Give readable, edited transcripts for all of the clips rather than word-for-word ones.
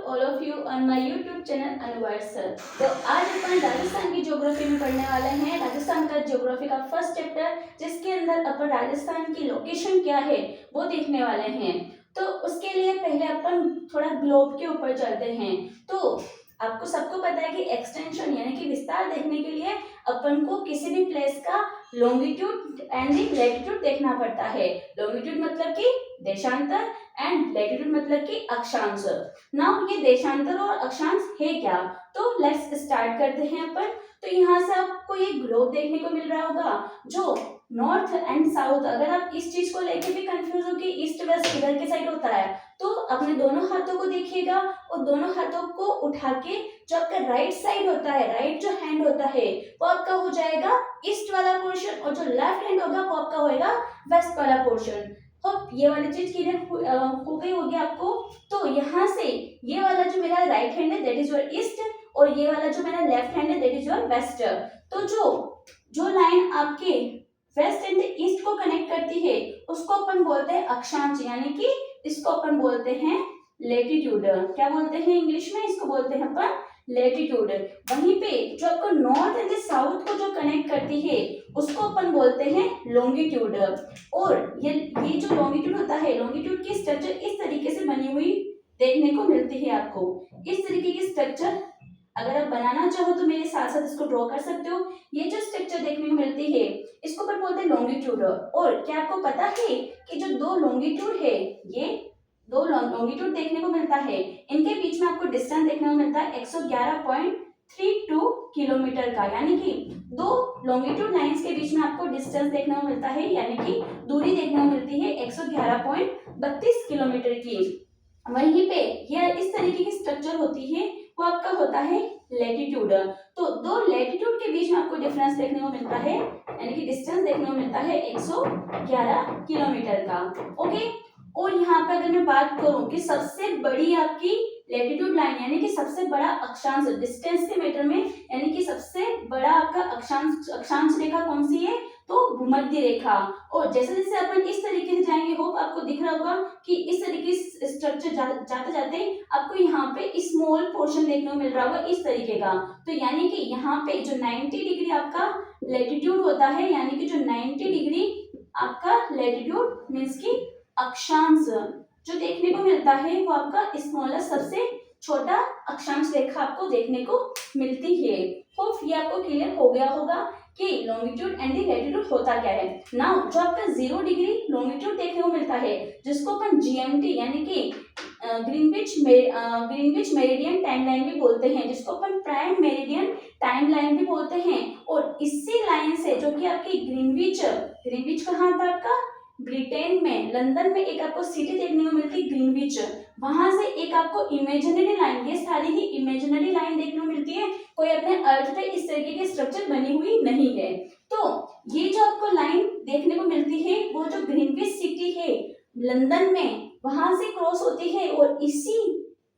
All of you on my YouTube channel Anwar's. तो आज अपन राजस्थान की ज्योग्राफी में पढ़ने वाले हैं। राजस्थान का ज्योग्राफी का फर्स्ट चैप्टर, जिसके अंदर अपन राजस्थान की लोकेशन क्या है वो देखने वाले हैं। तो उसके लिए पहले अपन थोड़ा ग्लोब के ऊपर चलते हैं। तो आपको सबको पता है कि एक्सटेंशन यानी कि विस्तार देखने के लिए अपन को किसी भी प्लेस का लॉन्गिट्यूड एंड लैटिट्यूड देखना पड़ता है। लॉन्गिट्यूड मतलब कि देशांतर एंड लैटिट्यूड मतलब कि अक्षांश। नाउ ये देशांतर और अक्षांश है क्या, तो लेट्स स्टार्ट करते हैं अपन। तो यहाँ से आपको ये ग्लोब देखने को मिल रहा होगा, जो नॉर्थ एंड साउथ, अगर आप इस चीज को लेके भी कंफ्यूज हो कि ईस्ट वेस्ट इधर के साइड होता है, तो अपने दोनों हाथों को देखिएगा और दोनों हाथों को उठा के जो आपका राइट साइड होता है, राइट जो हैंड होता है वो आपका हो जाएगा ईस्ट वाला पोर्शन, और जो लेफ्ट हैंड होगा वो आपका होएगा वेस्ट वाला पोर्शन। होप ये वाली चीज क्लियर हो गई होगी आपको। तो यहाँ से ये वाला जो मेरा राइट हैंड है दैट इज योर ईस्ट, और ये वाला जो मेरा लेफ्ट हैंड है दैट इज योर वेस्ट। तो जो लाइन आपके वेस्ट एंड ईस्ट को कनेक्ट करती है उसको अपन बोलते हैं अक्षांश, यानी कि इसको अपन बोलते हैं लेटिट्यूड। क्या बोलते हैं इंग्लिश में, इसको बोलते हैं अपन लेटिट्यूड। वहीं पे जो आपको नॉर्थ एंड साउथ को जो कनेक्ट करती है उसको अपन बोलते हैं लॉन्गिट्यूड। और ये जो लॉन्गिट्यूड होता है, लॉन्गिट्यूड की स्ट्रक्चर इस तरीके से बनी हुई देखने को मिलती है आपको। इस तरीके की स्ट्रक्चर अगर आप बनाना चाहो तो मेरे साथ साथ इसको ड्रॉ कर सकते हो। ये जो स्ट्रक्चर देखने को मिलती है इसको अपन बोलते हैं लॉन्गिट्यूड। और क्या आपको पता है कि जो दो लॉन्गिट्यूड है, ये दो लॉन्गिट्यूड देखने को मिलता है, इनके बीच में आपको डिस्टेंस देखने को मिलता है 111.32 किलोमीटर का, यानी कि दो लॉन्गिट्यूड लाइंस के बीच में आपको डिस्टेंस देखने को मिलता है, यानी कि दूरी देखने को मिलती है 111.32 किलोमीटर की। वहीं पे ये इस तरीके की स्ट्रक्चर होती है वो आपका होता है लैटिट्यूड। तो दो लैटिट्यूड के बीच में आपको डिफरेंस देखने को मिलता है, यानी कि डिस्टेंस देखने को मिलता है 111 किलोमीटर का। ओके, और यहाँ पे अगर मैं बात करूं कि सबसे बड़ी आपकी लैटिट्यूड लाइन यानी कि सबसे बड़ा अक्षांश डिस्टेंस के मीटर में, यानी कि सबसे बड़ा आपका अक्षांश रेखा कौन सी है, तो भूमध्य रेखा। और जैसे जैसे अपन इस तरीके से जाएंगे, होप आपको दिख रहा होगा कि इस तरीके से स्ट्रक्चर जाते जाते आपको यहाँ पे स्मॉल पोर्शन देखने को मिल रहा होगा इस तरीके का। तो यानी कि यहाँ पे जो 90 डिग्री आपका लैटिट्यूड होता है, यानी कि जो 90 डिग्री आपका लैटिट्यूड मीन्स की अक्षांश जो देखने को मिलता है वो आपका स्मॉलेस्ट सबसे छोटा अक्षांश रेखा आपको देखने को मिलती है। होप ये आपको क्लियर हो गया होगा कि लॉन्गिट्यूड एंड लैटिट्यूड होता क्या है। नाउ जो आपका 0 डिग्री लॉन्गिट्यूड देखने को मिलता है जिसको अपन जीएमटी यानी कि ग्रीनविच मेरिडियन टाइमलाइन भी बोलते हैं, जिसको अपन प्राइम मेरिडियन टाइमलाइन भी बोलते हैं। और इसी लाइन से जो कि आपकी ग्रीनविच कहाँ था आपका, ब्रिटेन में, लंदन में एक आपको सिटी देखने को मिलती है ग्रीनविच, वहां से एक आपको इमेजिनरी लाइन, ये सारी ही इमेजिनरी लाइन देखने को मिलती है, कोई अपने अर्थ पे इस तरीके की स्ट्रक्चर बनी हुई नहीं है। तो ये जो आपको लाइन देखने को मिलती है वो जो ग्रीनविच सिटी है लंदन में, वहां से क्रॉस होती है, और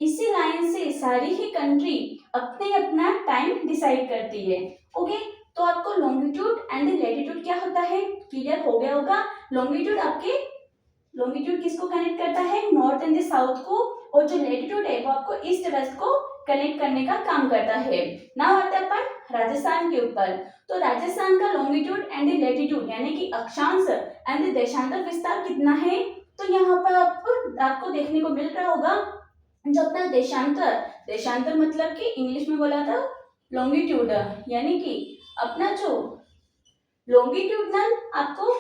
इसी लाइन से सारी ही कंट्री अपने अपना टाइम डिसाइड करती है। ओके, तो आपको लॉन्गिट्यूड एंड लैटिट्यूड क्या होता है क्लियर हो गया होगा। लॉन्गिट्यूड किसको कनेक्ट करता है, नॉर्थ एंड साउथ को, और जो लैटिट्यूड है वो आपको ईस्ट वेस्ट को कनेक्ट करने का काम करता है। नाउ आते हैं अपन राजस्थान के ऊपर। तो राजस्थान का लॉन्गिट्यूड एंड लैटिट्यूड यानी कि अक्षांश एंड देशांतर विस्तार कितना है, तो यहाँ पर आपको देखने को मिल रहा होगा जो अपना देशांतर मतलब कि इंग्लिश में बोला था लॉन्गिट्यूड, यानी कि अपना जो लॉन्गिट्यूडनल आपको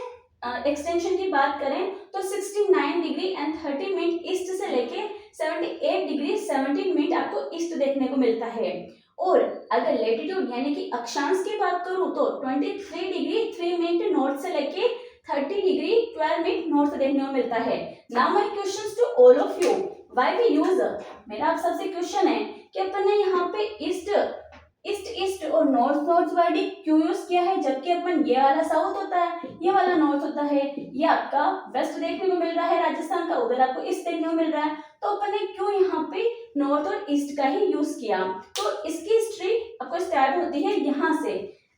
एक्सटेंशन की बात करें तो 69 डिग्री एंड 30 मिनट ईस्ट से लेके 78 डिग्री 17 मिनट आपको ईस्ट देखने को मिलता है। और अगर लैटिट्यूड यानी कि अक्षांश की बात करूं तो 23 डिग्री 3 मिनट नॉर्थ से लेके 30 डिग्री 12 मिनट नॉर्थ देखने को मिलता है। Now my questions to all of you, why we use, मेरा आप सबसे क्वेश्चन है कि अपन ने यहाँ पे ईस्ट और नॉर्थ वर्ड क्यों यूज किया है, जबकि अपन ये वाला साउथ होता है, ये वाला नॉर्थ होता है, ये आपका वेस्ट देखने को मिल रहा है राजस्थान का, उधर आपको ईस्ट देखने को मिल रहा है, तो अपन ने क्यों यहाँ पे नॉर्थ और ईस्ट का ही यूज किया। तो इसकी हिस्ट्री आपको स्टार्ट होती है यहाँ से।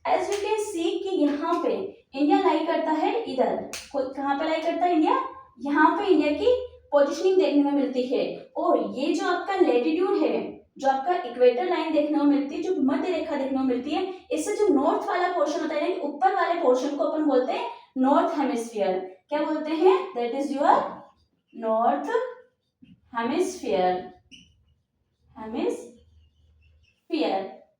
एज यू कैन सी कि यहाँ पे इंडिया लाई करता है, इधर कहाँ पे लाई करता है इंडिया, यहाँ पे इंडिया की पोजिशनिंग देखने को मिलती है। और ये जो आपका लेटीट्यूड है, जो आपका इक्वेटर लाइन देखने को मिलती है, जो मध्य रेखा देखने को मिलती है, इससे जो नॉर्थ वाला पोर्शन होता है, ऊपर वाले पोर्शन को अपन बोलते हैं नॉर्थ हेमिस्फीयर। क्या बोलते हैं? That is your north hemisphere.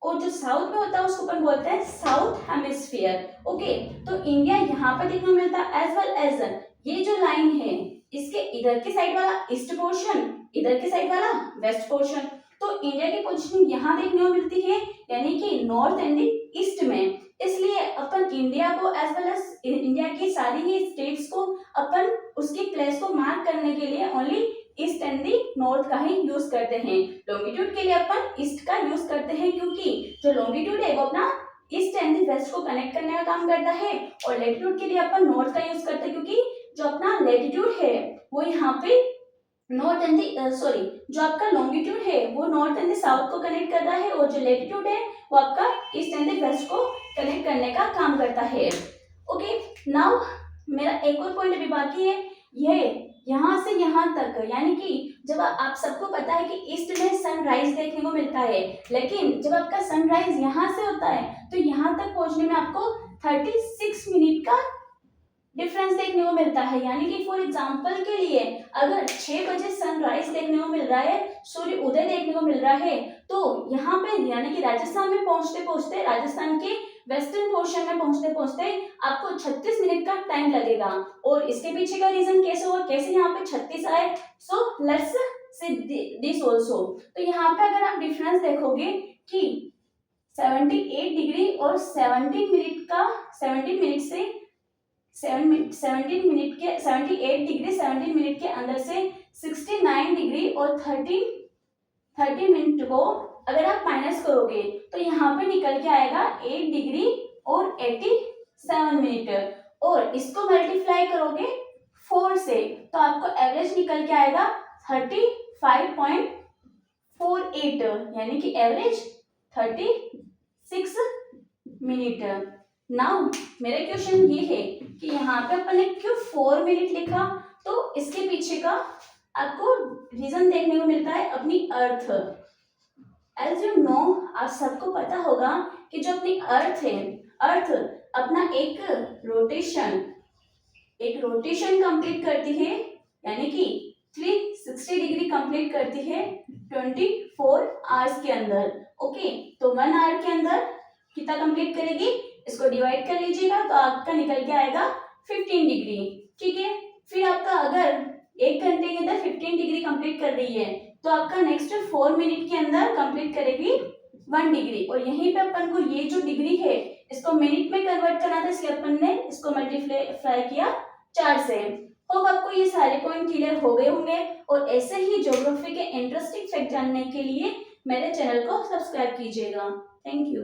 और जो साउथ में होता है उसको अपन बोलते हैं साउथ हेमिस्फीयर। ओके, तो इंडिया यहाँ पर देखने को मिलता है एज वेल एज ये जो लाइन है, इसके इधर की साइड वाला ईस्ट पोर्शन, इधर की साइड वाला वेस्ट पोर्शन। तो इंडिया की पोजीशनिंग यहाँ देखने को मिलती है, यानी कि नॉर्थ एंड ईस्ट में। इसलिए अपन इंडिया को एज वेल एज इंडिया की सारी ही स्टेट्स को अपन उसकी प्लेस को मार्क करने के लिए only east and the north का ही यूज करते हैं। लॉन्गिट्यूड के लिए अपन ईस्ट का यूज करते हैं, क्योंकि जो लॉन्गिट्यूड है वो अपना ईस्ट एंड दी वेस्ट को कनेक्ट करने का काम करता है, और लेटीट्यूड के लिए अपन नॉर्थ का यूज करते हैं, क्योंकि जो अपना लेटीट्यूड है वो यहाँ पे नॉर्थ एंड दी जो आपका लॉन्गिट्यूड है वो नॉर्थ एंड दी साउथ को कनेक्ट करता है, और जो लेटीट्यूड है वो आपका ईस्ट एंड दी वेस्ट को कनेक्ट करने का काम करता है। ओके, नाउ मेरा एक और पॉइंट अभी बाकी है, ये यहाँ से यहाँ तक, यानी कि जब आप सबको पता है कि ईस्ट में सनराइज देखने को मिलता है, लेकिन जब आपका सनराइज यहाँ से होता है तो यहाँ तक पहुंचने में आपको 36 मिनट का डिफरेंस देखने को मिलता है। यानी कि फॉर एग्जांपल के लिए अगर 6 बजे सनराइज देखने को मिल रहा है, सूर्य उदय देखने को मिल रहा है, तो यहाँ पे यानी कि राजस्थान में पहुंचते पहुंचते, राजस्थान के वेस्टर्न पोर्शन में पहुंचते पहुंचते आपको 36 मिनट का टाइम लगेगा। और इसके पीछे का रीजन कैसे हुआ, कैसे यहाँ पे 36 आए, so let's see this also. तो यहाँ पे अगर आप डिफरेंस देखोगे कि 78 डिग्री और 17 मिनट का, 17 मिनट से 17 मिनट के 78 डिग्री 17 मिनट के अंदर से 69 डिग्री और 30 मिनट को अगर आप माइनस करोगे तो यहाँ पे निकल के आएगा 8 डिग्री और 87 मिनट, और इसको मल्टीप्लाई करोगे 4 से तो आपको एवरेज निकल के आएगा 35.48, यानी कि एवरेज 36 मिनट। नाउ मेरा क्वेश्चन ये है कि यहाँ पे अपन ने क्यों 4 मिनट लिखा, तो इसके पीछे का आपको रीजन देखने को मिलता है अपनी अर्थ। एज यू नो, आप सबको पता होगा कि जो अपनी अर्थ है, अर्थ अपना एक रोटेशन कंप्लीट करती है, यानी कि 360 डिग्री कंप्लीट करती है 24 आवर्स के अंदर। ओके, तो 1 आवर के अंदर कितना कंप्लीट करेगी, इसको डिवाइड कर लीजिएगा तो आपका निकल के आएगा 15 डिग्री। ठीक है, फिर आपका अगर 1 घंटे के अंदर 15 डिग्री कंप्लीट कर रही है तो आपका नेक्स्ट 4 मिनट के अंदर कंप्लीट करेगी 1 डिग्री, और यहीं पे अपन को ये जो डिग्री है इसको मिनट में कन्वर्ट करना था, इसलिए अपन ने इसको मल्टीप्लाई किया 4 से। होप आपको ये सारे पॉइंट क्लियर हो गए होंगे, और ऐसे ही ज्योग्राफी के इंटरेस्टिंग फैक्ट जानने के लिए मेरे चैनल को सब्सक्राइब कीजिएगा। Thank you.